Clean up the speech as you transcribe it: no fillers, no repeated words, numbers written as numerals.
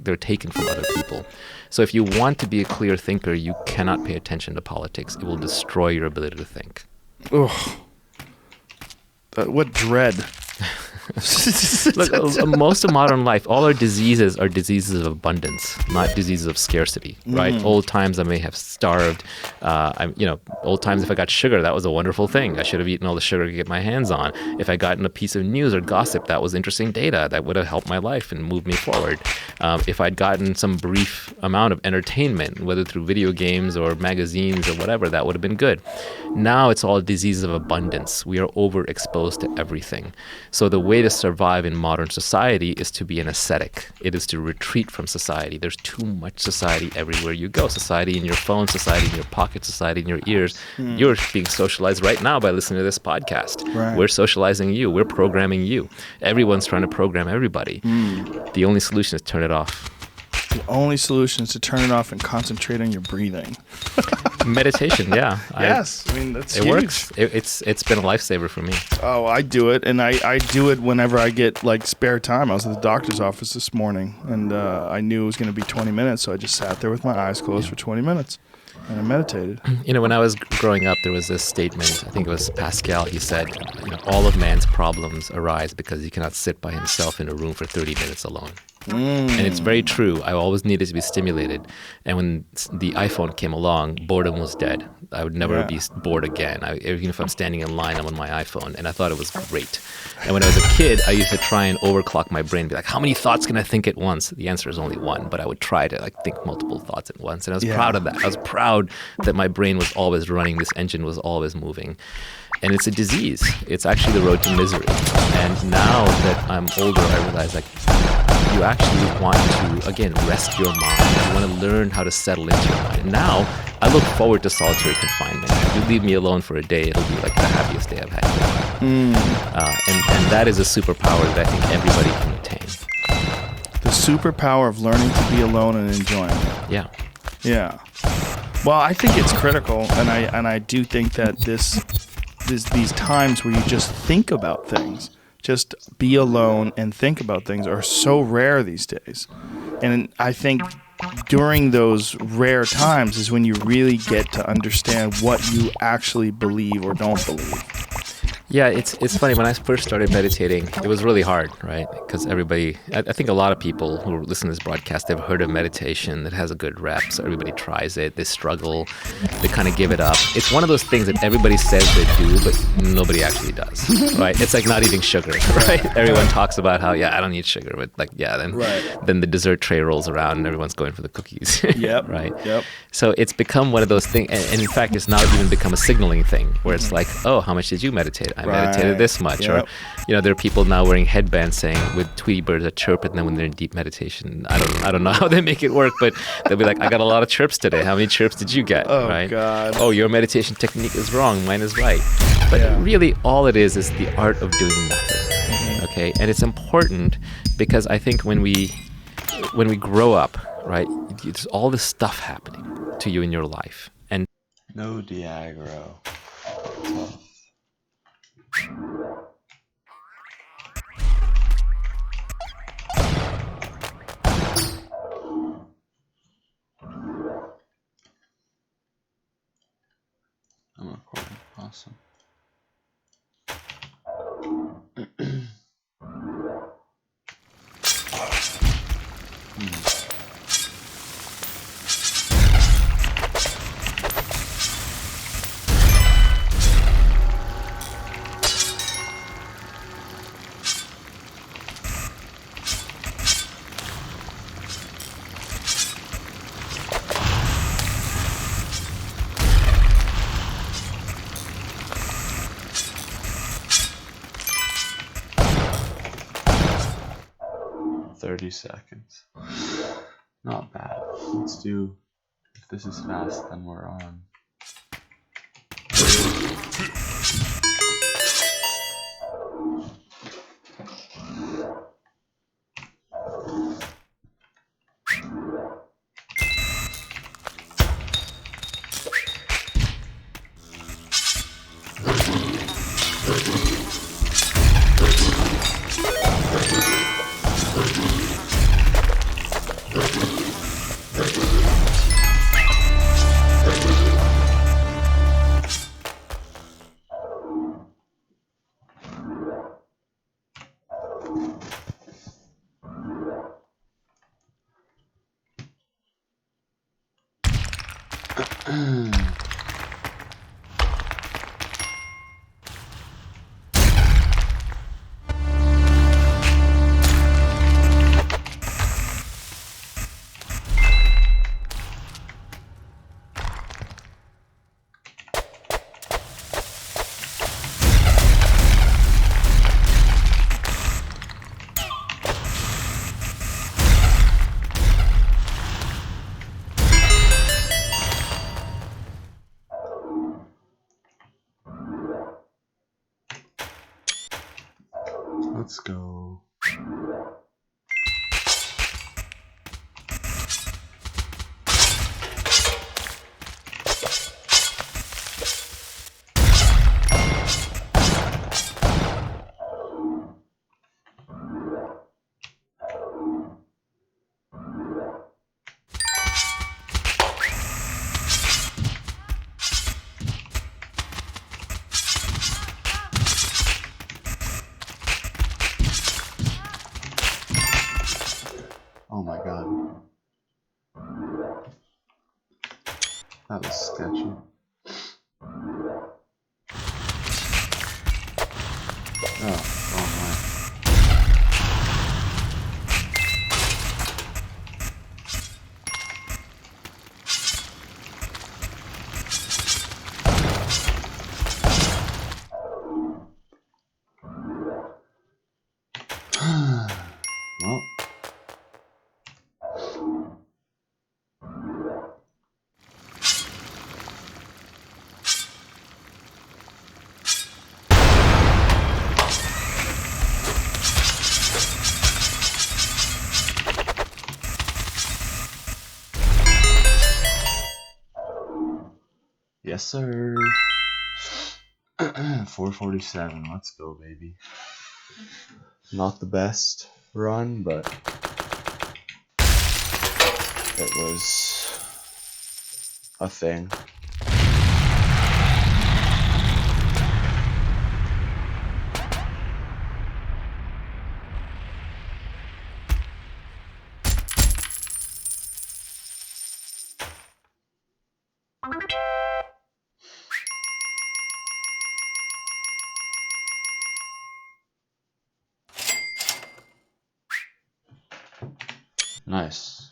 they're taken from other people. So if you want to be a clear thinker, you cannot pay attention to politics. It will destroy your ability to think. Ugh. What dread. Look, most of modern life, all our diseases are diseases of abundance, not diseases of scarcity, right? Old times I may have starved. Old times if I got sugar, that was a wonderful thing. I should have eaten all the sugar I could get my hands on. If I gotten a piece of news or gossip, that was interesting data. That would have helped my life and moved me forward. If I'd gotten some brief amount of entertainment, whether through video games or magazines or whatever, that would have been good. Now it's all diseases of abundance. We are overexposed to everything. So the way to survive in modern society is to be an ascetic. It is to retreat from society. There's too much society everywhere you go. Society in your phone, society in your pocket, society in your ears. You're being socialized right now by listening to this podcast. Right. We're socializing you. We're programming you. Everyone's trying to program everybody. The only solution is turn it off. The only solution is to turn it off and concentrate on your breathing. Meditation, yeah. Yes, I mean, that's it huge. works. It's been a lifesaver for me. Oh, I do it, and I do it whenever I get like spare time. I was at the doctor's office this morning, and I knew it was going to be 20 minutes, so I just sat there with my eyes closed for 20 minutes, and I meditated. When I was growing up, there was this statement, I think it was Pascal, he said, all of man's problems arise because he cannot sit by himself in a room for 30 minutes alone. And it's very true. I always needed to be stimulated. And when the iPhone came along, boredom was dead. I would never be bored again. Even if I'm standing in line, I'm on my iPhone. And I thought it was great. And when I was a kid, I used to try and overclock my brain, be like, how many thoughts can I think at once? The answer is only one, but I would try to think multiple thoughts at once. And I was proud of that. I was proud that my brain was always running. This engine was always moving. And it's a disease. It's actually the road to misery. And now that I'm older, I realize you actually want to, again, rest your mind. You want to learn how to settle into your mind. And now I look forward to solitary confinement. If you leave me alone for a day, it'll be like the happiest day I've had. And that is a superpower that I think everybody can attain. The superpower of learning to be alone and enjoying it. Yeah. Yeah. Well, I think it's critical, and I do think that these times where you just think about things, just be alone and think about things, are so rare these days. And I think during those rare times is when you really get to understand what you actually believe or don't believe. Yeah, it's funny. When I first started meditating, it was really hard, right? Because everybody, I think a lot of people who listen to this broadcast, they've heard of meditation that has a good rep. So everybody tries it. They struggle. They kind of give it up. It's one of those things that everybody says they do, but nobody actually does, right? It's like not eating sugar, right? Everyone talks about how, I don't eat sugar, but then the dessert tray rolls around and everyone's going for the cookies, Yep. right? Yep. So it's become one of those things, and in fact, it's now even become a signaling thing where it's like, oh, how much did you meditate? I meditated this much. Yep. Or, there are people now wearing headbands saying with Tweety birds that chirp at them when they're in deep meditation. I don't know how they make it work, but they'll be like, I got a lot of chirps today. How many chirps did you get? Oh, right? God. Oh, your meditation technique is wrong. Mine is right. But really all it is the art of doing nothing. Okay. And it's important because I think when we grow up, right, there's all this stuff happening to you in your life. And no Diagro. I'm recording. Awesome. Seconds. Not bad. Let's do, if this is fast, then we're on. Let's go. Oh my god. That was sketchy. Oh, wrong way. Well. Yes, sir. 447. Let's go, baby. Not the best run, but it was a thing. Nice.